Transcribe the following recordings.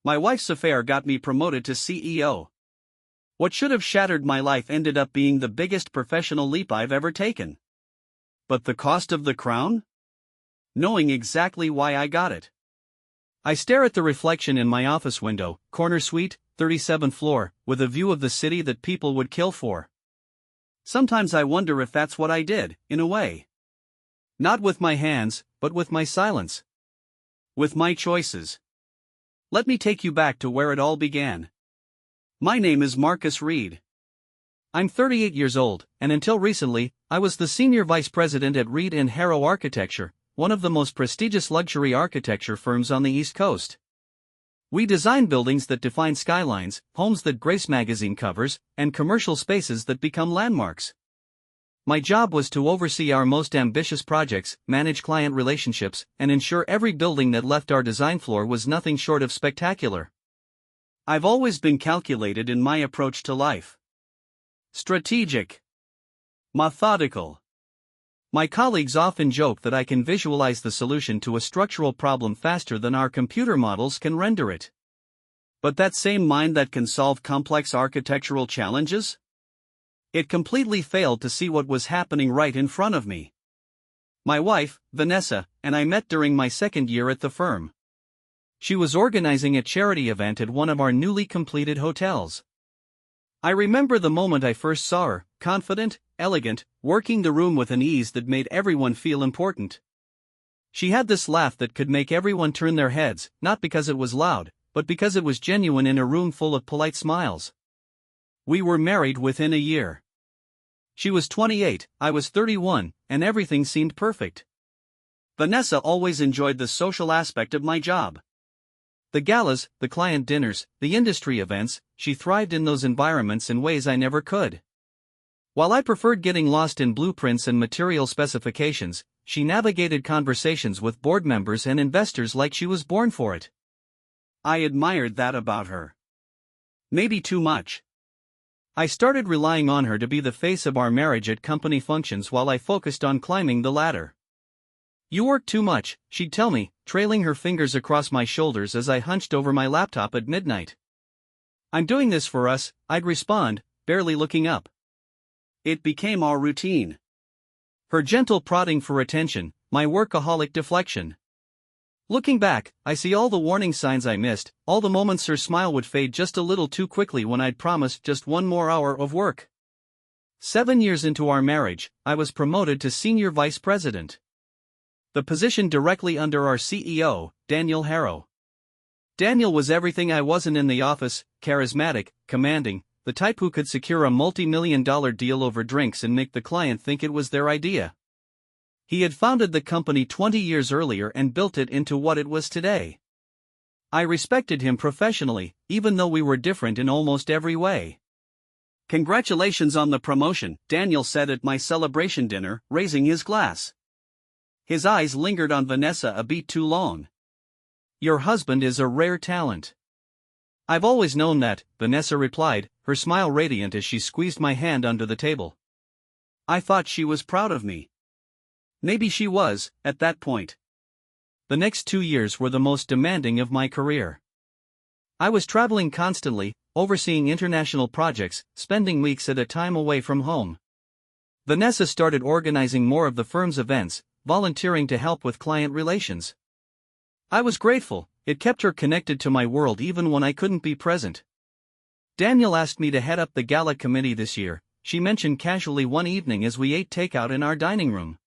My wife's affair got me promoted to CEO. What should have shattered my life ended up being the biggest professional leap I've ever taken. But the cost of the crown? Knowing exactly why I got it. I stare at the reflection in my office window, corner suite, 37th floor, with a view of the city that people would kill for. Sometimes I wonder if that's what I did, in a way. Not with my hands, but with my silence. With my choices. Let me take you back to where it all began. My name is Marcus Reed. I'm 38 years old, and until recently, I was the senior vice president at Reed & Harrow Architecture, one of the most prestigious luxury architecture firms on the East Coast. We design buildings that define skylines, homes that grace magazine covers, and commercial spaces that become landmarks. My job was to oversee our most ambitious projects, manage client relationships, and ensure every building that left our design floor was nothing short of spectacular. I've always been calculated in my approach to life. Strategic. Methodical. My colleagues often joke that I can visualize the solution to a structural problem faster than our computer models can render it. But that same mind that can solve complex architectural challenges? It completely failed to see what was happening right in front of me. My wife, Vanessa, and I met during my second year at the firm. She was organizing a charity event at one of our newly completed hotels. I remember the moment I first saw her, confident, elegant, working the room with an ease that made everyone feel important. She had this laugh that could make everyone turn their heads, not because it was loud, but because it was genuine in a room full of polite smiles. We were married within a year. She was 28, I was 31, and everything seemed perfect. Vanessa always enjoyed the social aspect of my job. The galas, the client dinners, the industry events, she thrived in those environments in ways I never could. While I preferred getting lost in blueprints and material specifications, she navigated conversations with board members and investors like she was born for it. I admired that about her. Maybe too much. I started relying on her to be the face of our marriage at company functions while I focused on climbing the ladder. "You work too much," she'd tell me, trailing her fingers across my shoulders as I hunched over my laptop at midnight. "I'm doing this for us," I'd respond, barely looking up. It became our routine. Her gentle prodding for attention, my workaholic deflection. Looking back, I see all the warning signs I missed, all the moments her smile would fade just a little too quickly when I'd promised just one more hour of work. 7 years into our marriage, I was promoted to senior vice president. The position directly under our CEO, Daniel Harrow. Daniel was everything I wasn't in the office: charismatic, commanding, the type who could secure a multi-million-dollar deal over drinks and make the client think it was their idea. He had founded the company 20 years earlier and built it into what it was today. I respected him professionally, even though we were different in almost every way. "Congratulations on the promotion," Daniel said at my celebration dinner, raising his glass. His eyes lingered on Vanessa a beat too long. "Your husband is a rare talent." "I've always known that," Vanessa replied, her smile radiant as she squeezed my hand under the table. I thought she was proud of me. Maybe she was, at that point. The next 2 years were the most demanding of my career. I was traveling constantly, overseeing international projects, spending weeks at a time away from home. Vanessa started organizing more of the firm's events, volunteering to help with client relations. I was grateful. It kept her connected to my world even when I couldn't be present. "Daniel asked me to head up the gala committee this year," she mentioned casually one evening as we ate takeout in our dining room.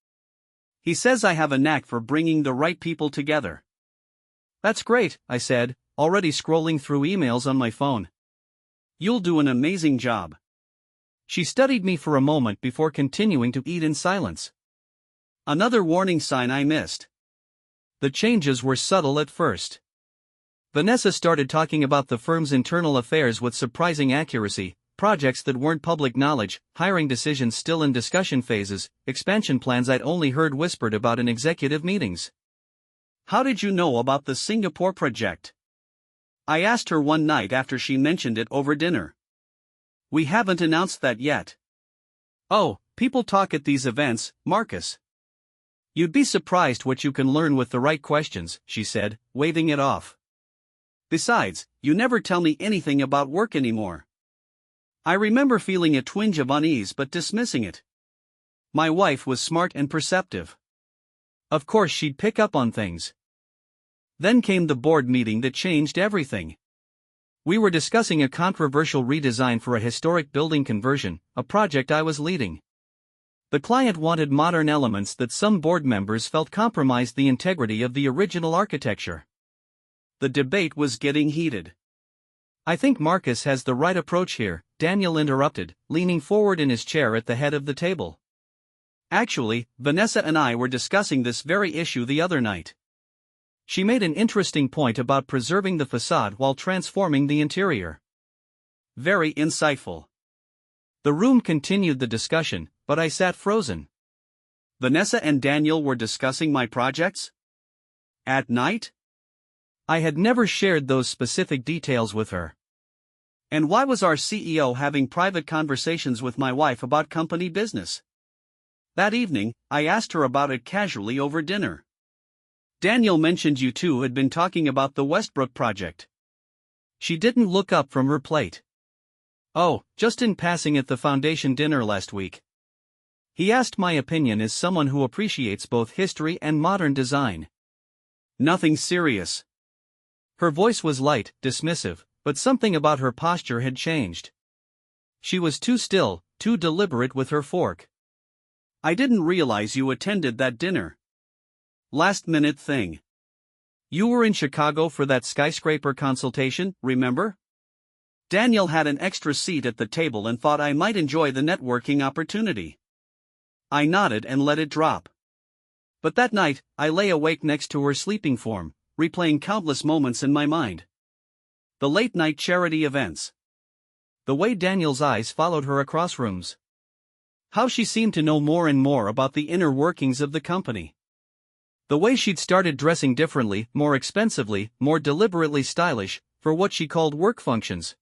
"He says I have a knack for bringing the right people together." "That's great," I said, already scrolling through emails on my phone. "You'll do an amazing job." She studied me for a moment before continuing to eat in silence. Another warning sign I missed. The changes were subtle at first. Vanessa started talking about the firm's internal affairs with surprising accuracy: projects that weren't public knowledge, hiring decisions still in discussion phases, expansion plans I'd only heard whispered about in executive meetings. "How did you know about the Singapore project?" I asked her one night after she mentioned it over dinner. "We haven't announced that yet." "Oh, people talk at these events, Marcus. You'd be surprised what you can learn with the right questions," she said, waving it off. Besides, you never tell me anything about work anymore. I remember feeling a twinge of unease but dismissing it. My wife was smart and perceptive. Of course she'd pick up on things. Then came the board meeting that changed everything. We were discussing a controversial redesign for a historic building conversion, a project I was leading. The client wanted modern elements that some board members felt compromised the integrity of the original architecture. The debate was getting heated. "I think Marcus has the right approach here," Daniel interrupted, leaning forward in his chair at the head of the table. "Actually, Vanessa and I were discussing this very issue the other night. She made an interesting point about preserving the facade while transforming the interior." Very insightful. The room continued the discussion, but I sat frozen. Vanessa and Daniel were discussing my projects? At night? I had never shared those specific details with her. And why was our CEO having private conversations with my wife about company business? That evening, I asked her about it casually over dinner. "Daniel mentioned you two had been talking about the Westbrook project." She didn't look up from her plate. "Oh, just in passing at the foundation dinner last week. He asked my opinion as someone who appreciates both history and modern design." "Nothing serious." Her voice was light, dismissive, but something about her posture had changed. She was too still, too deliberate with her fork. "I didn't realize you attended that dinner. Last-minute thing. You were in Chicago for that skyscraper consultation, remember? Daniel had an extra seat at the table and thought I might enjoy the networking opportunity." I nodded and let it drop. But that night, I lay awake next to her sleeping form, replaying countless moments in my mind. The late-night charity events. The way Daniel's eyes followed her across rooms. How she seemed to know more and more about the inner workings of the company. The way she'd started dressing differently, more expensively, more deliberately stylish, for what she called work functions.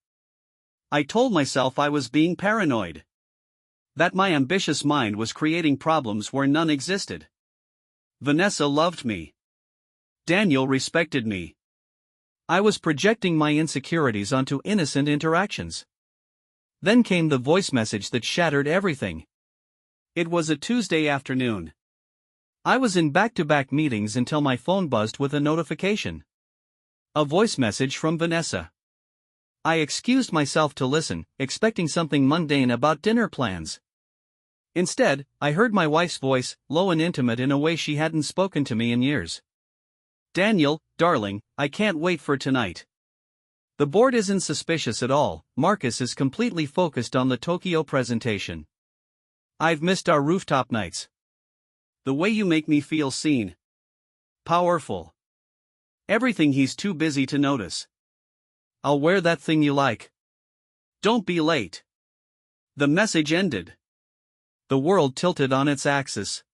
I told myself I was being paranoid. That my ambitious mind was creating problems where none existed. Vanessa loved me. Daniel respected me. I was projecting my insecurities onto innocent interactions. Then came the voice message that shattered everything. It was a Tuesday afternoon. I was in back-to-back meetings until my phone buzzed with a notification. A voice message from Vanessa. I excused myself to listen, expecting something mundane about dinner plans. Instead, I heard my wife's voice, low and intimate in a way she hadn't spoken to me in years. "Daniel, darling, I can't wait for tonight. The board isn't suspicious at all. Marcus is completely focused on the Tokyo presentation. I've missed our rooftop nights. The way you make me feel seen. Powerful. Everything he's too busy to notice. I'll wear that thing you like. Don't be late." The message ended. The world tilted on its axis.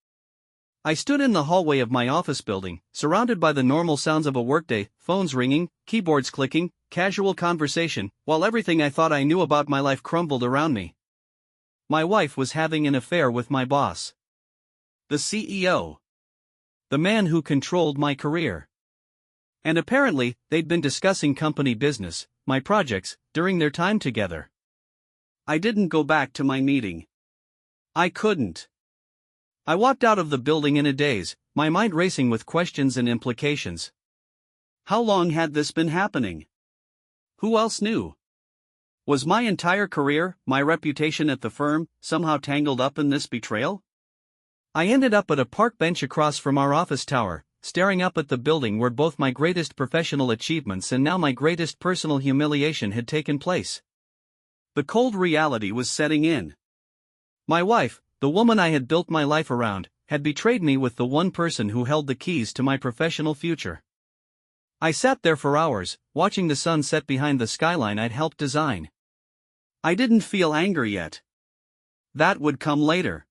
I stood in the hallway of my office building, surrounded by the normal sounds of a workday, phones ringing, keyboards clicking, casual conversation, while everything I thought I knew about my life crumbled around me. My wife was having an affair with my boss. The CEO. The man who controlled my career. And apparently, they'd been discussing company business, my projects, during their time together. I didn't go back to my meeting. I couldn't. I walked out of the building in a daze, my mind racing with questions and implications. How long had this been happening? Who else knew? Was my entire career, my reputation at the firm, somehow tangled up in this betrayal? I ended up at a park bench across from our office tower, staring up at the building where both my greatest professional achievements and now my greatest personal humiliation had taken place. The cold reality was setting in. My wife, the woman I had built my life around, had betrayed me with the one person who held the keys to my professional future. I sat there for hours, watching the sun set behind the skyline I'd helped design. I didn't feel anger yet. That would come later.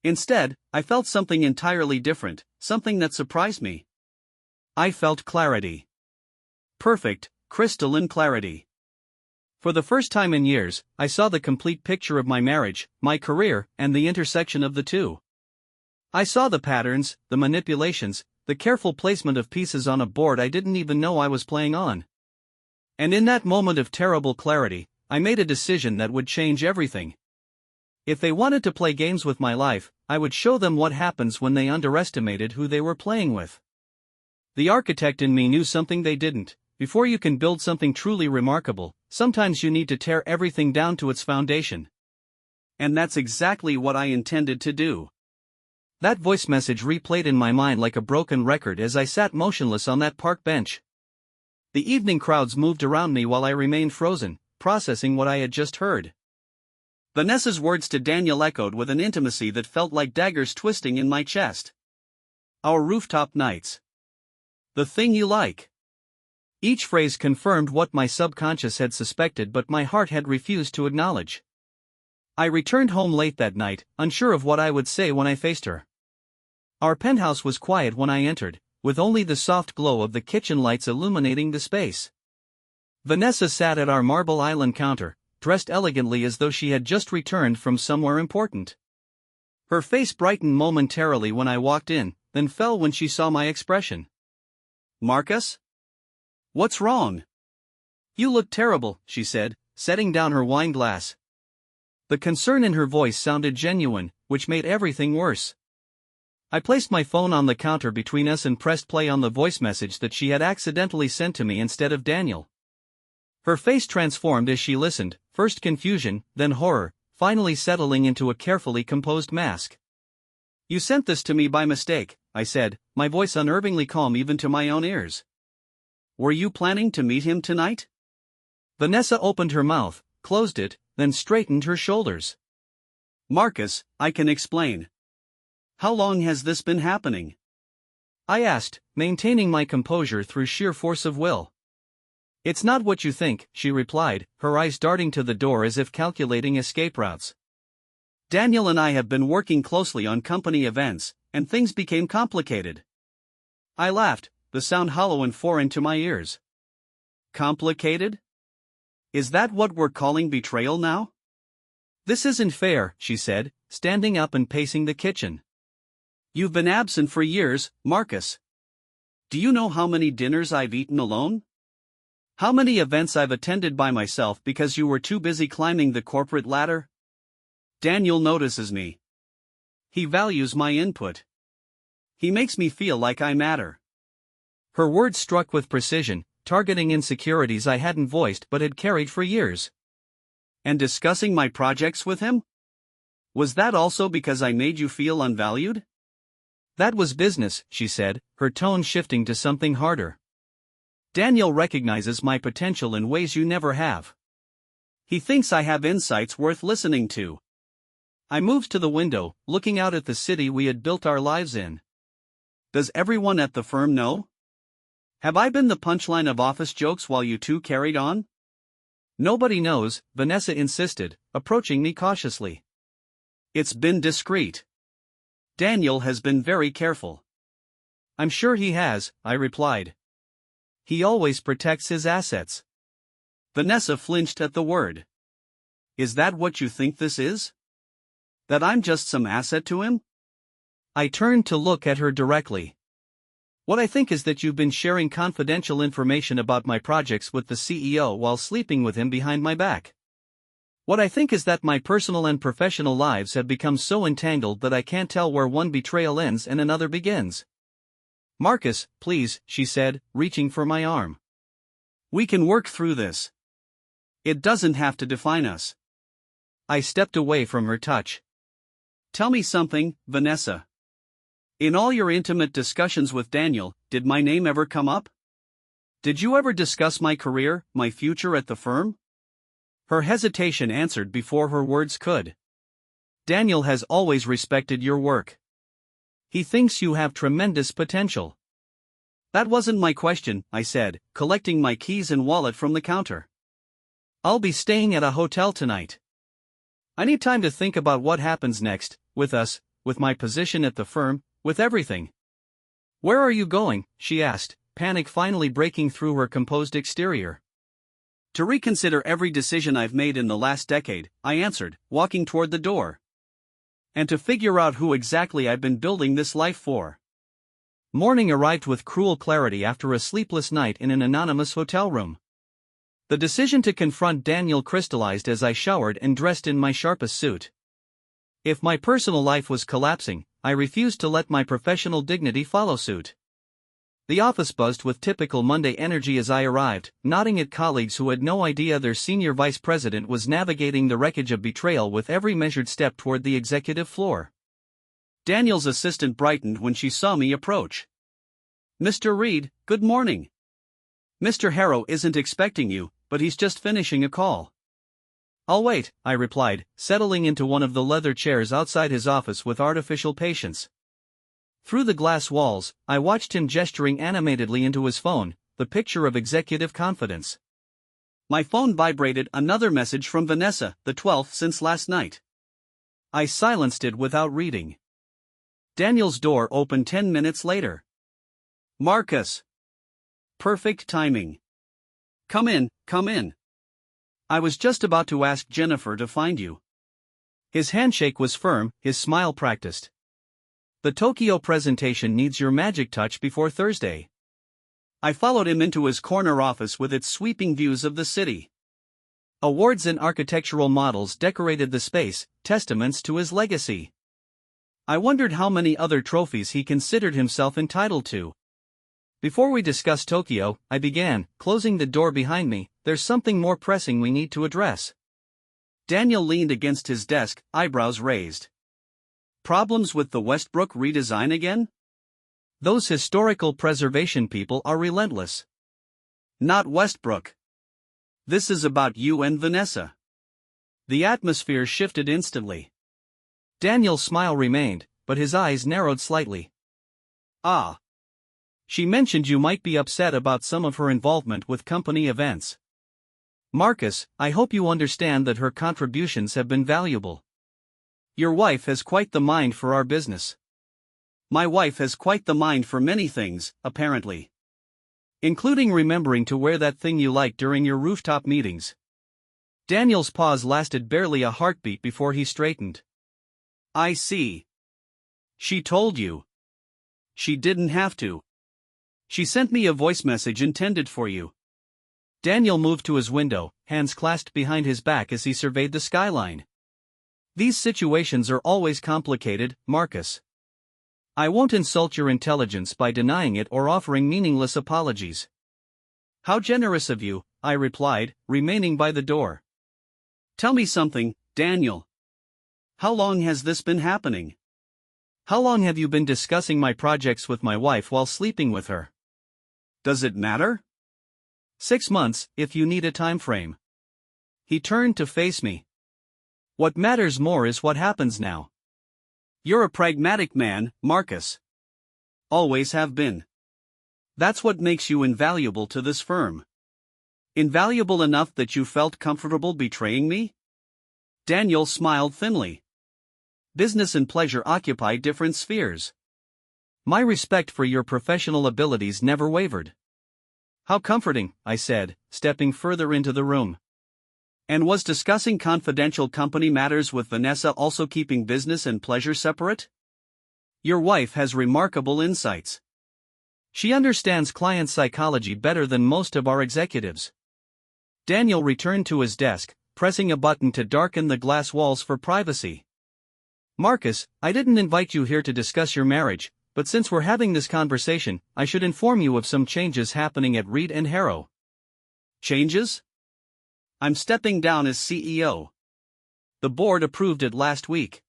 Instead, I felt something entirely different, something that surprised me. I felt clarity. Perfect, crystalline clarity. For the first time in years, I saw the complete picture of my marriage, my career, and the intersection of the two. I saw the patterns, the manipulations, the careful placement of pieces on a board I didn't even know I was playing on. And in that moment of terrible clarity, I made a decision that would change everything. If they wanted to play games with my life, I would show them what happens when they underestimated who they were playing with. The architect in me knew something they didn't. Before you can build something truly remarkable, sometimes you need to tear everything down to its foundation. And that's exactly what I intended to do. That voice message replayed in my mind like a broken record as I sat motionless on that park bench. The evening crowds moved around me while I remained frozen, processing what I had just heard. Vanessa's words to Daniel echoed with an intimacy that felt like daggers twisting in my chest. Our rooftop nights. The thing you like. Each phrase confirmed what my subconscious had suspected but my heart had refused to acknowledge. I returned home late that night, unsure of what I would say when I faced her. Our penthouse was quiet when I entered, with only the soft glow of the kitchen lights illuminating the space. Vanessa sat at our Marble Island counter, dressed elegantly as though she had just returned from somewhere important. Her face brightened momentarily when I walked in, then fell when she saw my expression. "Marcus? What's wrong? You look terrible," she said, setting down her wine glass. The concern in her voice sounded genuine, which made everything worse. I placed my phone on the counter between us and pressed play on the voice message that she had accidentally sent to me instead of Daniel. Her face transformed as she listened, first confusion, then horror, finally settling into a carefully composed mask. "You sent this to me by mistake," I said, my voice unnervingly calm even to my own ears. "Were you planning to meet him tonight?" Vanessa opened her mouth, closed it, then straightened her shoulders. "Marcus, I can explain. How long has this been happening?" I asked, maintaining my composure through sheer force of will. "It's not what you think," she replied, her eyes darting to the door as if calculating escape routes. "Daniel and I have been working closely on company events, and things became complicated." I laughed, the sound hollow and foreign to my ears. "Complicated? Is that what we're calling betrayal now?" "This isn't fair," she said, standing up and pacing the kitchen. "You've been absent for years, Marcus. Do you know how many dinners I've eaten alone? How many events I've attended by myself because you were too busy climbing the corporate ladder? Daniel notices me. He values my input. He makes me feel like I matter." Her words struck with precision, targeting insecurities I hadn't voiced but had carried for years. "And discussing my projects with him? Was that also because I made you feel unvalued?" "That was business," she said, her tone shifting to something harder. "Daniel recognizes my potential in ways you never have. He thinks I have insights worth listening to." I moved to the window, looking out at the city we had built our lives in. "Does everyone at the firm know? Have I been the punchline of office jokes while you two carried on?" "Nobody knows," Vanessa insisted, approaching me cautiously. "It's been discreet. Daniel has been very careful." "I'm sure he has," I replied. "He always protects his assets." Vanessa flinched at the word. "Is that what you think this is? That I'm just some asset to him?" I turned to look at her directly. "What I think is that you've been sharing confidential information about my projects with the CEO while sleeping with him behind my back. What I think is that my personal and professional lives have become so entangled that I can't tell where one betrayal ends and another begins." "Marcus, please," she said, reaching for my arm. "We can work through this. It doesn't have to define us." I stepped away from her touch. "Tell me something, Vanessa. In all your intimate discussions with Daniel, did my name ever come up? Did you ever discuss my career, my future at the firm?" Her hesitation answered before her words could. "Daniel has always respected your work. He thinks you have tremendous potential." "That wasn't my question," I said, collecting my keys and wallet from the counter. "I'll be staying at a hotel tonight. I need time to think about what happens next, with us, with my position at the firm, with everything." "Where are you going?" she asked, panic finally breaking through her composed exterior. "To reconsider every decision I've made in the last decade," I answered, walking toward the door. "And to figure out who exactly I've been building this life for." Morning arrived with cruel clarity after a sleepless night in an anonymous hotel room. The decision to confront Daniel crystallized as I showered and dressed in my sharpest suit. If my personal life was collapsing, I refused to let my professional dignity follow suit. The office buzzed with typical Monday energy as I arrived, nodding at colleagues who had no idea their senior vice president was navigating the wreckage of betrayal with every measured step toward the executive floor. Daniel's assistant brightened when she saw me approach. "Mr. Reed, good morning. Mr. Harrow isn't expecting you, but he's just finishing a call." "I'll wait," I replied, settling into one of the leather chairs outside his office with artificial patience. Through the glass walls, I watched him gesturing animatedly into his phone, the picture of executive confidence. My phone vibrated, another message from Vanessa, the 12th since last night. I silenced it without reading. Daniel's door opened 10 minutes later. "Marcus." Perfect timing. Come in, come in. I was just about to ask Jennifer to find you." His handshake was firm, his smile practiced. "The Tokyo presentation needs your magic touch before Thursday." I followed him into his corner office with its sweeping views of the city. Awards and architectural models decorated the space, testaments to his legacy. I wondered how many other trophies he considered himself entitled to. "Before we discuss Tokyo," I began, closing the door behind me, "there's something more pressing we need to address." Daniel leaned against his desk, eyebrows raised. "Problems with the Westbrook redesign again?" "Those historical preservation people are relentless." "Not Westbrook. This is about you and Vanessa." The atmosphere shifted instantly. Daniel's smile remained, but his eyes narrowed slightly. "Ah. She mentioned you might be upset about some of her involvement with company events. Marcus, I hope you understand that her contributions have been valuable. Your wife has quite the mind for our business." "My wife has quite the mind for many things, apparently. Including remembering to wear that thing you like during your rooftop meetings." Daniel's pause lasted barely a heartbeat before he straightened. "I see. She told you." "She didn't have to. She sent me a voice message intended for you." Daniel moved to his window, hands clasped behind his back as he surveyed the skyline. "These situations are always complicated, Marcus. I won't insult your intelligence by denying it or offering meaningless apologies." "How generous of you," I replied, remaining by the door. "Tell me something, Daniel. How long has this been happening? How long have you been discussing my projects with my wife while sleeping with her? Does it matter?" 6 months, if you need a time frame." He turned to face me. "What matters more is what happens now." "You're a pragmatic man, Marcus. Always have been. That's what makes you invaluable to this firm." "Invaluable enough that you felt comfortable betraying me?" Daniel smiled thinly. "Business and pleasure occupy different spheres. My respect for your professional abilities never wavered." "How comforting," I said, stepping further into the room. "And was discussing confidential company matters with Vanessa also keeping business and pleasure separate?" "Your wife has remarkable insights. She understands client psychology better than most of our executives." Daniel returned to his desk, pressing a button to darken the glass walls for privacy. "Marcus, I didn't invite you here to discuss your marriage, but since we're having this conversation, I should inform you of some changes happening at Reed and Harrow." "Changes?" "I'm stepping down as CEO. The board approved it last week.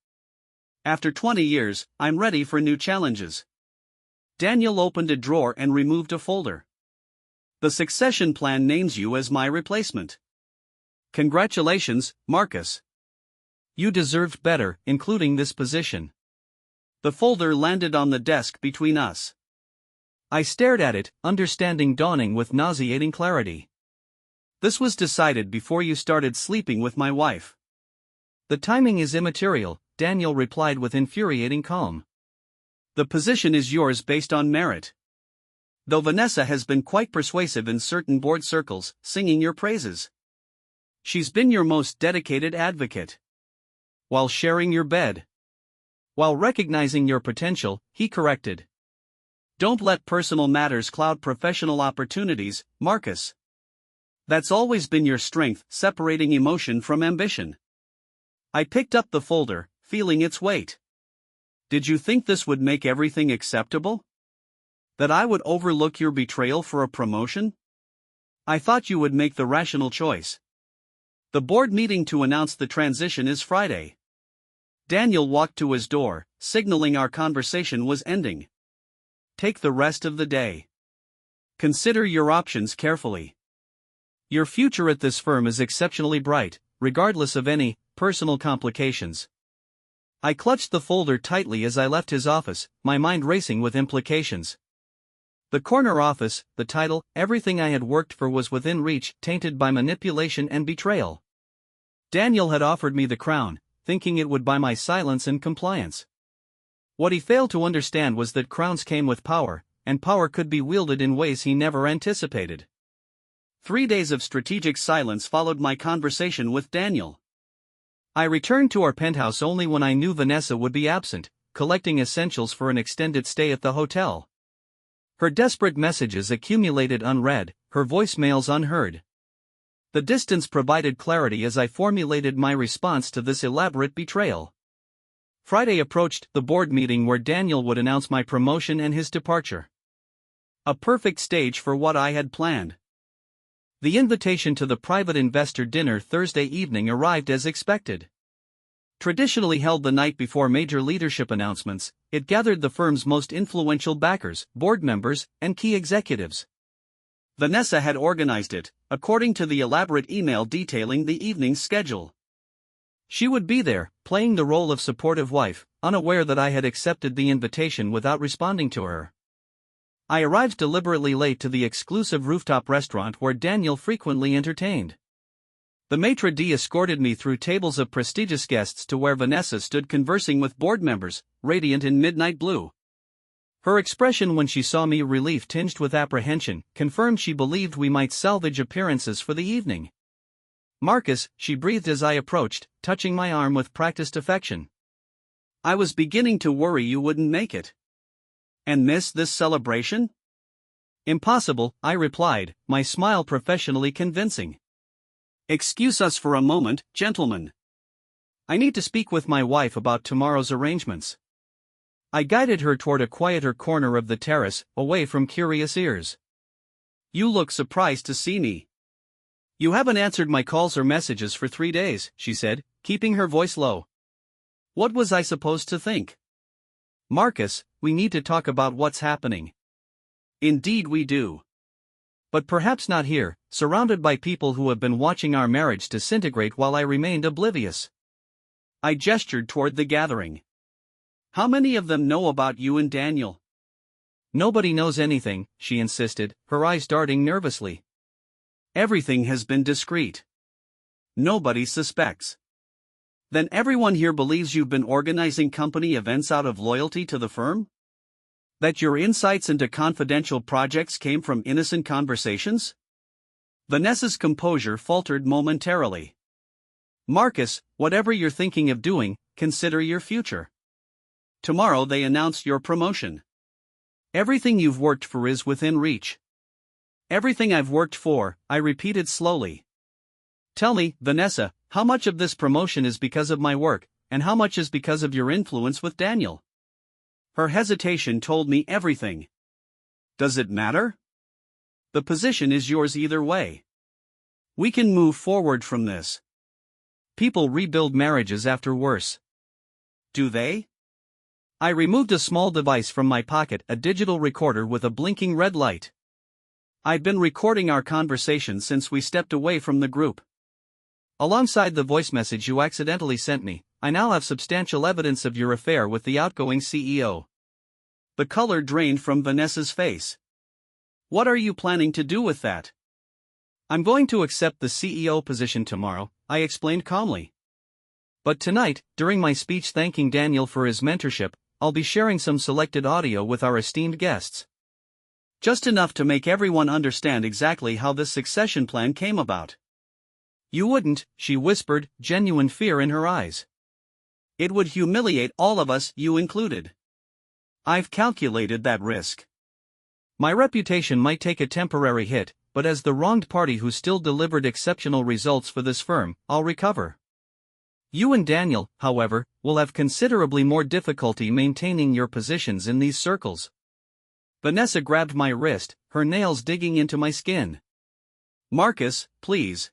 After 20 years, I'm ready for new challenges." Daniel opened a drawer and removed a folder. "The succession plan names you as my replacement. Congratulations, Marcus. You deserved better, including this position." The folder landed on the desk between us. I stared at it, understanding dawning with nauseating clarity. "This was decided before you started sleeping with my wife." "The timing is immaterial," Daniel replied with infuriating calm. "The position is yours based on merit. Though Vanessa has been quite persuasive in certain board circles, singing your praises. She's been your most dedicated advocate. While sharing your bed. While recognizing your potential," he corrected. "Don't let personal matters cloud professional opportunities, Marcus." That's always been your strength, separating emotion from ambition. I picked up the folder, feeling its weight. Did you think this would make everything acceptable? That I would overlook your betrayal for a promotion? I thought you would make the rational choice. The board meeting to announce the transition is Friday. Daniel walked to his door, signaling our conversation was ending. Take the rest of the day. Consider your options carefully. Your future at this firm is exceptionally bright, regardless of any personal complications. I clutched the folder tightly as I left his office, my mind racing with implications. The corner office, the title, everything I had worked for was within reach, tainted by manipulation and betrayal. Daniel had offered me the crown, thinking it would buy my silence and compliance. What he failed to understand was that crowns came with power, and power could be wielded in ways he never anticipated. 3 days of strategic silence followed my conversation with Daniel. I returned to our penthouse only when I knew Vanessa would be absent, collecting essentials for an extended stay at the hotel. Her desperate messages accumulated unread, her voicemails unheard. The distance provided clarity as I formulated my response to this elaborate betrayal. Friday approached, the board meeting where Daniel would announce my promotion and his departure. A perfect stage for what I had planned. The invitation to the private investor dinner Thursday evening arrived as expected. Traditionally held the night before major leadership announcements, it gathered the firm's most influential backers, board members, and key executives. Vanessa had organized it, according to the elaborate email detailing the evening's schedule. She would be there, playing the role of supportive wife, unaware that I had accepted the invitation without responding to her. I arrived deliberately late to the exclusive rooftop restaurant where Daniel frequently entertained. The maitre d' escorted me through tables of prestigious guests to where Vanessa stood conversing with board members, radiant in midnight blue. Her expression when she saw me, relief tinged with apprehension, confirmed she believed we might salvage appearances for the evening. Marcus, she breathed as I approached, touching my arm with practiced affection. I was beginning to worry you wouldn't make it. And miss this celebration? Impossible, I replied, my smile professionally convincing. Excuse us for a moment, gentlemen. I need to speak with my wife about tomorrow's arrangements. I guided her toward a quieter corner of the terrace, away from curious ears. You look surprised to see me. You haven't answered my calls or messages for 3 days, she said, keeping her voice low. What was I supposed to think? Marcus, we need to talk about what's happening. Indeed we do. But perhaps not here, surrounded by people who have been watching our marriage disintegrate while I remained oblivious. I gestured toward the gathering. How many of them know about you and Daniel? Nobody knows anything, she insisted, her eyes darting nervously. Everything has been discreet. Nobody suspects. Then everyone here believes you've been organizing company events out of loyalty to the firm? That your insights into confidential projects came from innocent conversations? Vanessa's composure faltered momentarily. Marcus, whatever you're thinking of doing, consider your future. Tomorrow they announce your promotion. Everything you've worked for is within reach. Everything I've worked for, I repeated slowly. Tell me, Vanessa, how much of this promotion is because of my work, and how much is because of your influence with Daniel? Her hesitation told me everything. Does it matter? The position is yours either way. We can move forward from this. People rebuild marriages after worse. Do they? I removed a small device from my pocket, a digital recorder with a blinking red light. I'd been recording our conversation since we stepped away from the group. Alongside the voice message you accidentally sent me, I now have substantial evidence of your affair with the outgoing CEO. The color drained from Vanessa's face. What are you planning to do with that? I'm going to accept the CEO position tomorrow, I explained calmly. But tonight, during my speech thanking Daniel for his mentorship, I'll be sharing some selected audio with our esteemed guests. Just enough to make everyone understand exactly how this succession plan came about. You wouldn't, she whispered, genuine fear in her eyes. It would humiliate all of us, you included. I've calculated that risk. My reputation might take a temporary hit, but as the wronged party who still delivered exceptional results for this firm, I'll recover. You and Daniel, however, will have considerably more difficulty maintaining your positions in these circles. Vanessa grabbed my wrist, her nails digging into my skin. Marcus, please.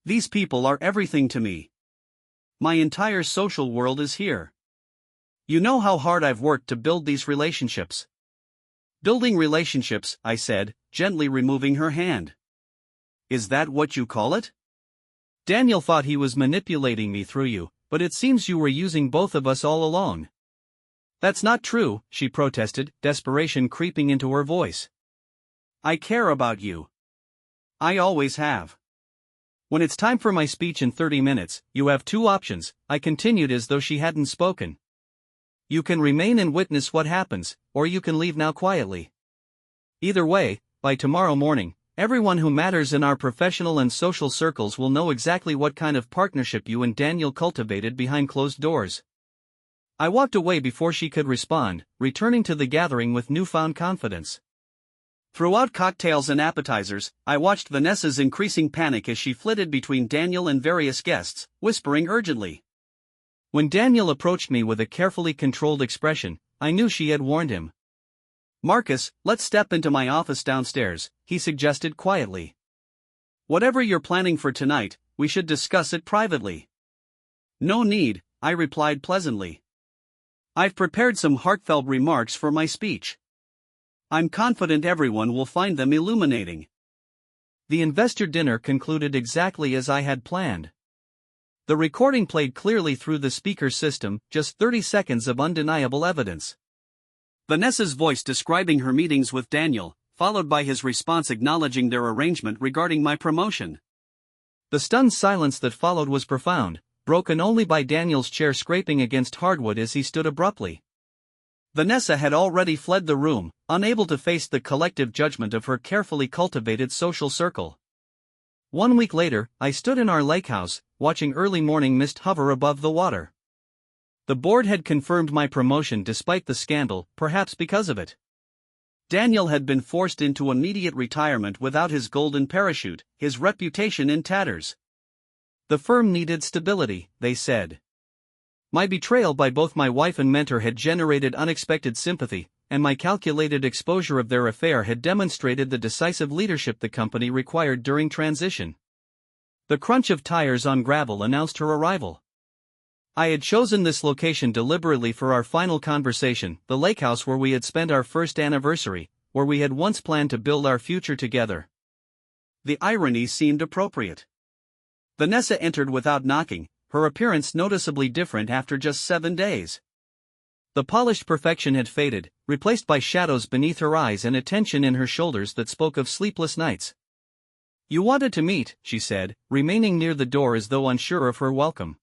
These people are everything to me. My entire social world is here. You know how hard I've worked to build these relationships. Building relationships, I said, gently removing her hand. Is that what you call it? Daniel thought he was manipulating me through you, but it seems you were using both of us all along. That's not true, she protested, desperation creeping into her voice. I care about you. I always have. When it's time for my speech in 30 minutes, you have two options, I continued as though she hadn't spoken. You can remain and witness what happens, or you can leave now quietly. Either way, by tomorrow morning, everyone who matters in our professional and social circles will know exactly what kind of partnership you and Daniel cultivated behind closed doors. I walked away before she could respond, returning to the gathering with newfound confidence. Throughout cocktails and appetizers, I watched Vanessa's increasing panic as she flitted between Daniel and various guests, whispering urgently. When Daniel approached me with a carefully controlled expression, I knew she had warned him. Marcus, let's step into my office downstairs, he suggested quietly. Whatever you're planning for tonight, we should discuss it privately. No need, I replied pleasantly. I've prepared some heartfelt remarks for my speech. I'm confident everyone will find them illuminating. The investor dinner concluded exactly as I had planned. The recording played clearly through the speaker system, just 30 seconds of undeniable evidence. Vanessa's voice describing her meetings with Daniel, followed by his response acknowledging their arrangement regarding my promotion. The stunned silence that followed was profound, broken only by Daniel's chair scraping against hardwood as he stood abruptly. Vanessa had already fled the room, unable to face the collective judgment of her carefully cultivated social circle. 1 week later, I stood in our lake house, watching early morning mist hover above the water. The board had confirmed my promotion despite the scandal, perhaps because of it. Daniel had been forced into immediate retirement without his golden parachute, his reputation in tatters. The firm needed stability, they said. My betrayal by both my wife and mentor had generated unexpected sympathy, and my calculated exposure of their affair had demonstrated the decisive leadership the company required during transition. The crunch of tires on gravel announced her arrival. I had chosen this location deliberately for our final conversation, the lake house where we had spent our first anniversary, where we had once planned to build our future together. The irony seemed appropriate. Vanessa entered without knocking, her appearance noticeably different after just 7 days. The polished perfection had faded, replaced by shadows beneath her eyes and a tension in her shoulders that spoke of sleepless nights. You wanted to meet, she said, remaining near the door as though unsure of her welcome.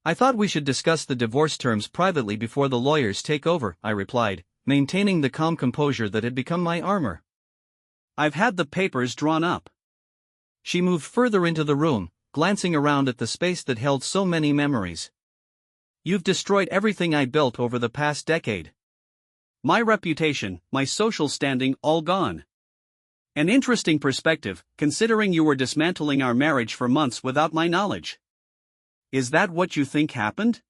I thought we should discuss the divorce terms privately before the lawyers take over, I replied, maintaining the calm composure that had become my armor. I've had the papers drawn up. She moved further into the room, glancing around at the space that held so many memories. You've destroyed everything I built over the past decade. My reputation, my social standing, all gone. An interesting perspective, considering you were dismantling our marriage for months without my knowledge. Is that what you think happened?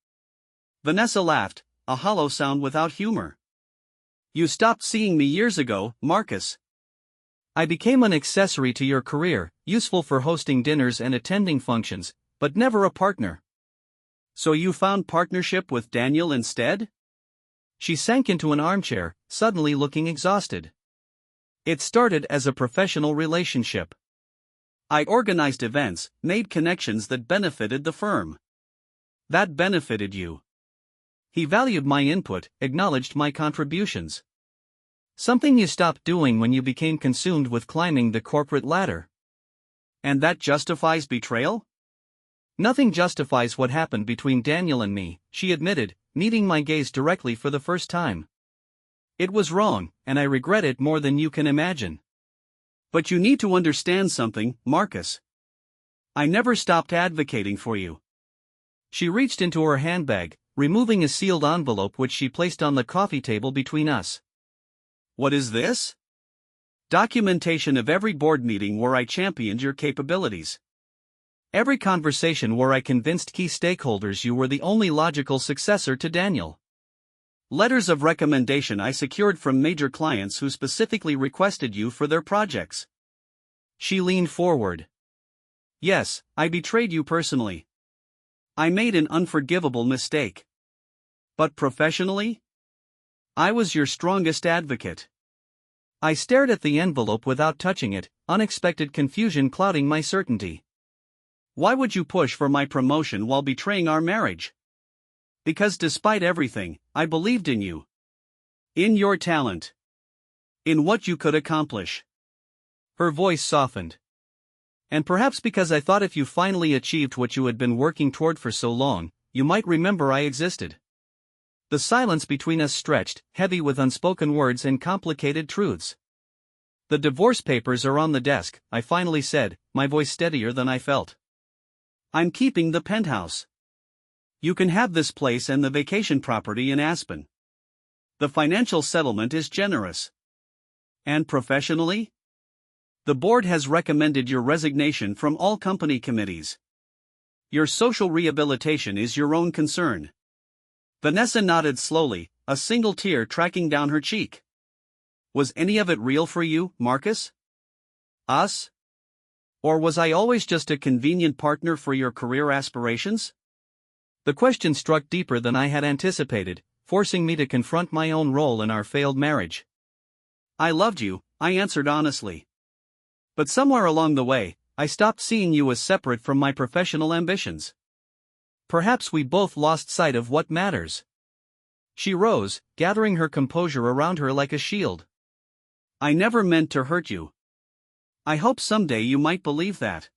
Vanessa laughed, a hollow sound without humor. You stopped seeing me years ago, Marcus. I became an accessory to your career, useful for hosting dinners and attending functions, but never a partner. So you found partnership with Daniel instead? She sank into an armchair, suddenly looking exhausted. It started as a professional relationship. I organized events, made connections that benefited the firm. That benefited you. He valued my input, acknowledged my contributions. Something you stopped doing when you became consumed with climbing the corporate ladder. And that justifies betrayal? Nothing justifies what happened between Daniel and me, she admitted, meeting my gaze directly for the first time. It was wrong, and I regret it more than you can imagine. But you need to understand something, Marcus. I never stopped advocating for you. She reached into her handbag, removing a sealed envelope which she placed on the coffee table between us. What is this? Documentation of every board meeting where I championed your capabilities. Every conversation where I convinced key stakeholders you were the only logical successor to Daniel. Letters of recommendation I secured from major clients who specifically requested you for their projects. She leaned forward. Yes, I betrayed you personally. I made an unforgivable mistake. But professionally? I was your strongest advocate. I stared at the envelope without touching it, unexpected confusion clouding my certainty. Why would you push for my promotion while betraying our marriage? Because despite everything, I believed in you. In your talent. In what you could accomplish. Her voice softened. And perhaps because I thought if you finally achieved what you had been working toward for so long, you might remember I existed. The silence between us stretched, heavy with unspoken words and complicated truths. The divorce papers are on the desk, I finally said, my voice steadier than I felt. I'm keeping the penthouse. You can have this place and the vacation property in Aspen. The financial settlement is generous. And professionally? The board has recommended your resignation from all company committees. Your social rehabilitation is your own concern. Vanessa nodded slowly, a single tear tracking down her cheek. Was any of it real for you, Marcus? Us? Or was I always just a convenient partner for your career aspirations? The question struck deeper than I had anticipated, forcing me to confront my own role in our failed marriage. I loved you, I answered honestly. But somewhere along the way, I stopped seeing you as separate from my professional ambitions. Perhaps we both lost sight of what matters. She rose, gathering her composure around her like a shield. I never meant to hurt you. I hope someday you might believe that.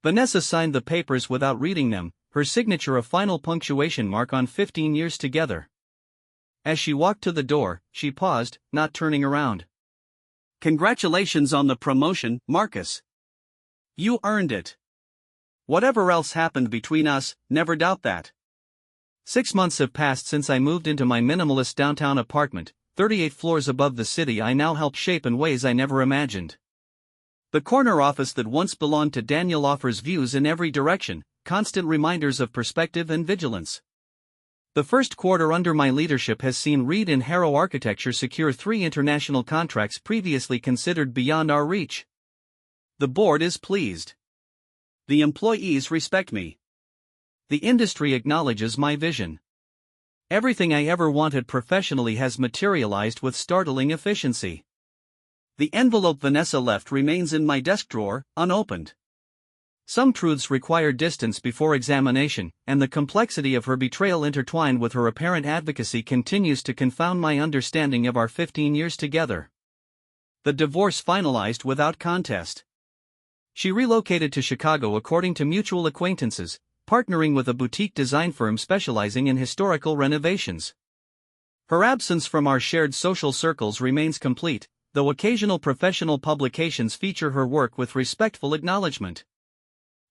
Vanessa signed the papers without reading them, her signature a final punctuation mark on 15 years together. As she walked to the door, she paused, not turning around. Congratulations on the promotion, Marcus. You earned it. Whatever else happened between us, never doubt that. 6 months have passed since I moved into my minimalist downtown apartment, 38 floors above the city I now help shape in ways I never imagined. The corner office that once belonged to Daniel offers views in every direction, constant reminders of perspective and vigilance. The first quarter under my leadership has seen Reed and Harrow Architecture secure 3 international contracts previously considered beyond our reach. The board is pleased. The employees respect me. The industry acknowledges my vision. Everything I ever wanted professionally has materialized with startling efficiency. The envelope Vanessa left remains in my desk drawer, unopened. Some truths require distance before examination, and the complexity of her betrayal intertwined with her apparent advocacy continues to confound my understanding of our 15 years together. The divorce finalized without contest. She relocated to Chicago according to mutual acquaintances, partnering with a boutique design firm specializing in historical renovations. Her absence from our shared social circles remains complete, though occasional professional publications feature her work with respectful acknowledgement.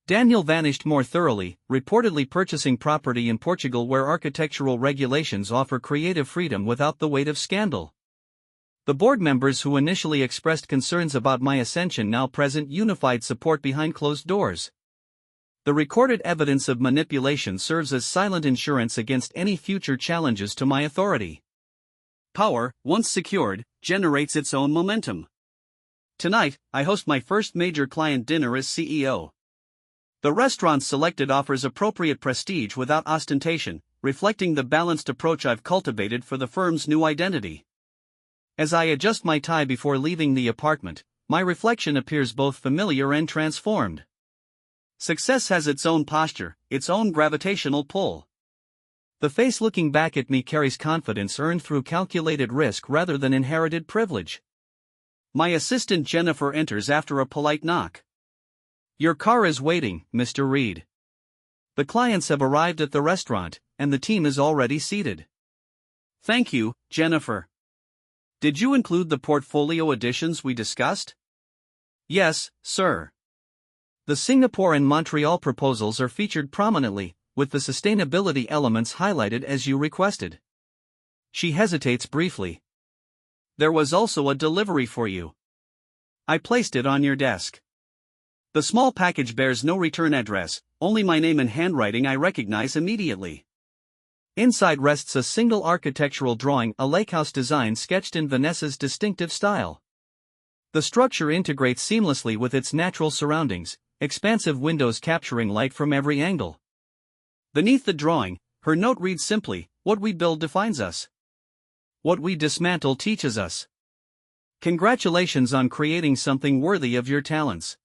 Daniel vanished more thoroughly, reportedly purchasing property in Portugal where architectural regulations offer creative freedom without the weight of scandal. The board members who initially expressed concerns about my ascension now present unified support behind closed doors. The recorded evidence of manipulation serves as silent insurance against any future challenges to my authority. Power, once secured, generates its own momentum. Tonight, I host my first major client dinner as CEO. The restaurant selected offers appropriate prestige without ostentation, reflecting the balanced approach I've cultivated for the firm's new identity. As I adjust my tie before leaving the apartment, my reflection appears both familiar and transformed. Success has its own posture, its own gravitational pull. The face looking back at me carries confidence earned through calculated risk rather than inherited privilege. My assistant Jennifer enters after a polite knock. Your car is waiting, Mr. Reed. The clients have arrived at the restaurant, and the team is already seated. Thank you, Jennifer. Did you include the portfolio additions we discussed? Yes, sir. The Singapore and Montreal proposals are featured prominently, with the sustainability elements highlighted as you requested. She hesitates briefly. There was also a delivery for you. I placed it on your desk. The small package bears no return address, only my name and handwriting I recognize immediately. Inside rests a single architectural drawing, a lakehouse design sketched in Vanessa's distinctive style. The structure integrates seamlessly with its natural surroundings, expansive windows capturing light from every angle. Beneath the drawing, her note reads simply, "What we build defines us. What we dismantle teaches us. Congratulations on creating something worthy of your talents."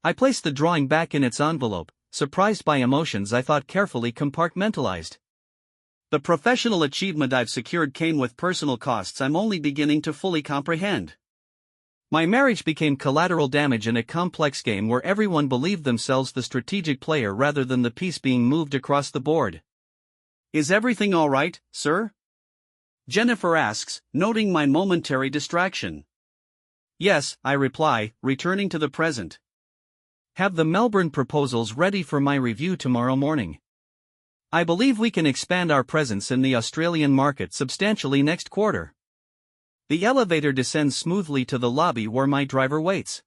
I placed the drawing back in its envelope, surprised by emotions I thought carefully compartmentalized. The professional achievement I've secured came with personal costs I'm only beginning to fully comprehend. My marriage became collateral damage in a complex game where everyone believed themselves the strategic player rather than the piece being moved across the board. "Is everything all right, sir?" Jennifer asks, noting my momentary distraction. "Yes," I reply, returning to the present. "Have the Melbourne proposals ready for my review tomorrow morning. I believe we can expand our presence in the Australian market substantially next quarter." The elevator descends smoothly to the lobby where my driver waits.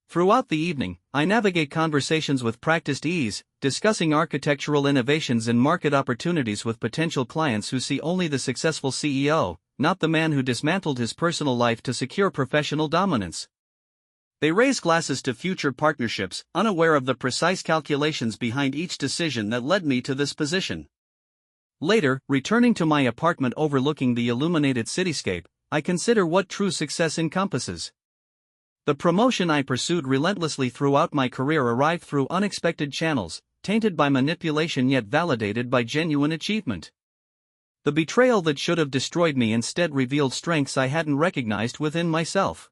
Throughout the evening, I navigate conversations with practiced ease, discussing architectural innovations and market opportunities with potential clients who see only the successful CEO, not the man who dismantled his personal life to secure professional dominance. They raise glasses to future partnerships, unaware of the precise calculations behind each decision that led me to this position. Later, returning to my apartment overlooking the illuminated cityscape, I consider what true success encompasses. The promotion I pursued relentlessly throughout my career arrived through unexpected channels, tainted by manipulation yet validated by genuine achievement. The betrayal that should have destroyed me instead revealed strengths I hadn't recognized within myself.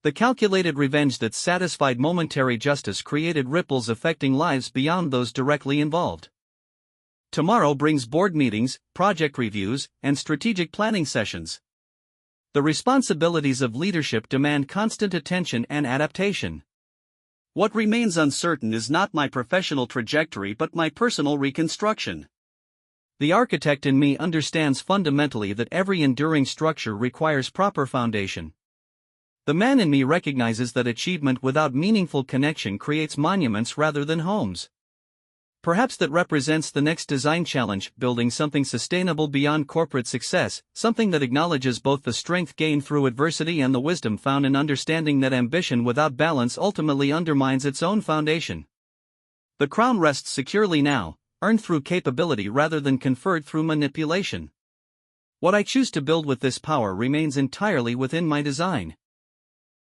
The calculated revenge that satisfied momentary justice created ripples affecting lives beyond those directly involved. Tomorrow brings board meetings, project reviews, and strategic planning sessions. The responsibilities of leadership demand constant attention and adaptation. What remains uncertain is not my professional trajectory but my personal reconstruction. The architect in me understands fundamentally that every enduring structure requires proper foundation. The man in me recognizes that achievement without meaningful connection creates monuments rather than homes. Perhaps that represents the next design challenge, building something sustainable beyond corporate success, something that acknowledges both the strength gained through adversity and the wisdom found in understanding that ambition without balance ultimately undermines its own foundation. The crown rests securely now, earned through capability rather than conferred through manipulation. What I choose to build with this power remains entirely within my design.